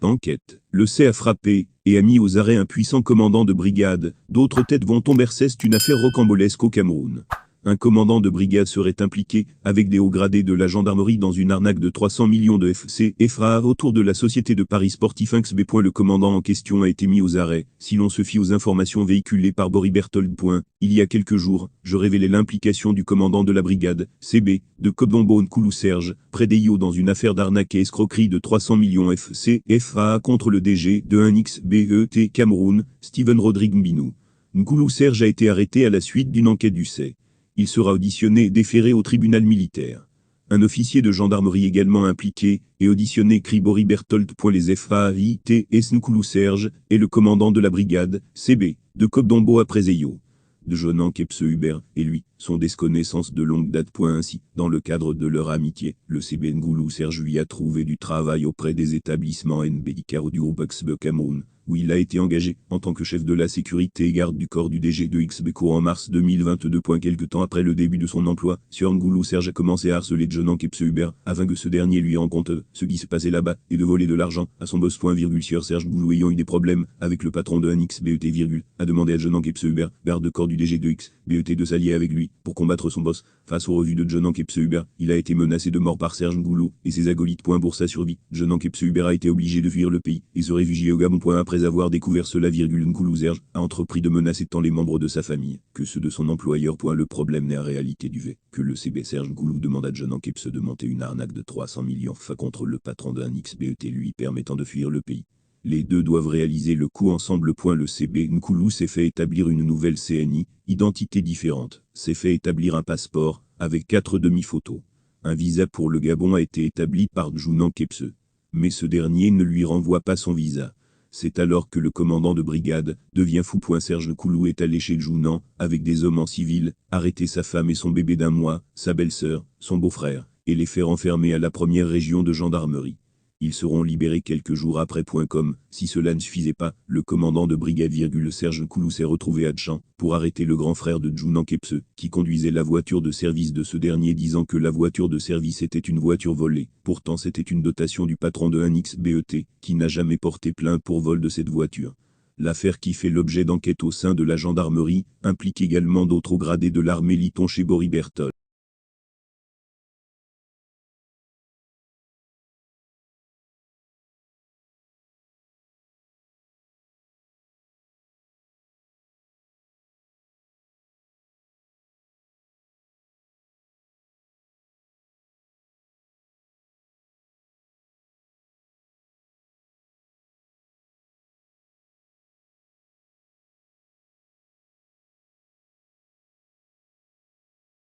Enquête. Le C a frappé et a mis aux arrêts un puissant commandant de brigade. D'autres têtes vont tomber. C'est une affaire rocambolesque au Cameroun. Un commandant de brigade serait impliqué, avec des hauts gradés de la gendarmerie, dans une arnaque de 300 millions de CFA autour de la société de Paris Sportif XB. Le commandant en question a été mis aux arrêts, si l'on se fie aux informations véhiculées par Boris Berthold. Il y a quelques jours, je révélais l'implication du commandant de la brigade, CB, de Kodombo Nkoulou Serge, près d'Eyo, dans une affaire d'arnaque et escroquerie de 300 millions CFA contre le DG de 1XBET Cameroun, Steven Rodrigue Mbinou. Nkoulou Serge a été arrêté à la suite d'une enquête du C. Il sera auditionné et déféré au tribunal militaire. Un officier de gendarmerie également impliqué et auditionné, crie Boris Berthold. Les FAITS Nkoulou Serge et le commandant de la brigade, CB, de Kodombo après Eyo, de Jonan Kepse Hubert, et lui, sont des connaissances de longue date. Ainsi, dans le cadre de leur amitié, le CB Nkoulou Serge lui a trouvé du travail auprès des établissements NBDICAR du groupe XB Cameroun, où il a été engagé en tant que chef de la sécurité et garde du corps du DG de XBECO en mars 2022. Quelque temps après le début de son emploi, Sieur Nkoulou Serge a commencé à harceler Jonan Kepse Hubert afin que ce dernier lui rende compte de ce qui se passait là-bas et de voler de l'argent à son boss. Sieur Serge Nkoulou, ayant eu des problèmes avec le patron de XBET, a demandé à Jonan Kepse Hubert, garde de corps du DG de XBET, de s'allier avec lui pour combattre son boss. Face aux revues de Jonan Kepse Hubert, il a été menacé de mort par Serge Nkoulou et ses acolytes. Pour sa survie, Jonan Kepse Hubert a été obligé de fuir le pays et se réfugier au Gabon. Après avoir découvert cela, Nkoulou Serge a entrepris de menacer tant les membres de sa famille que ceux de son employeur. Le problème n'est en réalité du fait que le CB Serge Nkoulou demande à Jonan Kepse de monter une arnaque de 300 millions contre le patron d'un XBET, lui permettant de fuir le pays. Les deux doivent réaliser le coup ensemble. Le CB Nkoulou s'est fait établir une nouvelle CNI, identité différente, s'est fait établir un passeport, avec 4 demi-photos. Un visa pour le Gabon a été établi par Jonan Kepse, mais ce dernier ne lui renvoie pas son visa. C'est alors que le commandant de brigade devient fou. Serge Nkoulou est allé chez Jonan, avec des hommes en civil, arrêter sa femme et son bébé d'1 mois, sa belle-sœur, son beau-frère, et les faire enfermer à la première région de gendarmerie. Ils seront libérés quelques jours après. Si cela ne suffisait pas, le commandant de brigade, Serge Nkoulou, s'est retrouvé à Tchan pour arrêter le grand frère de Jonan Kepse, qui conduisait la voiture de service de ce dernier, disant que la voiture de service était une voiture volée. Pourtant, c'était une dotation du patron de 1XBET, qui n'a jamais porté plainte pour vol de cette voiture. L'affaire, qui fait l'objet d'enquête au sein de la gendarmerie, implique également d'autres hauts gradés de l'armée, lit-on chez Boris Berthold.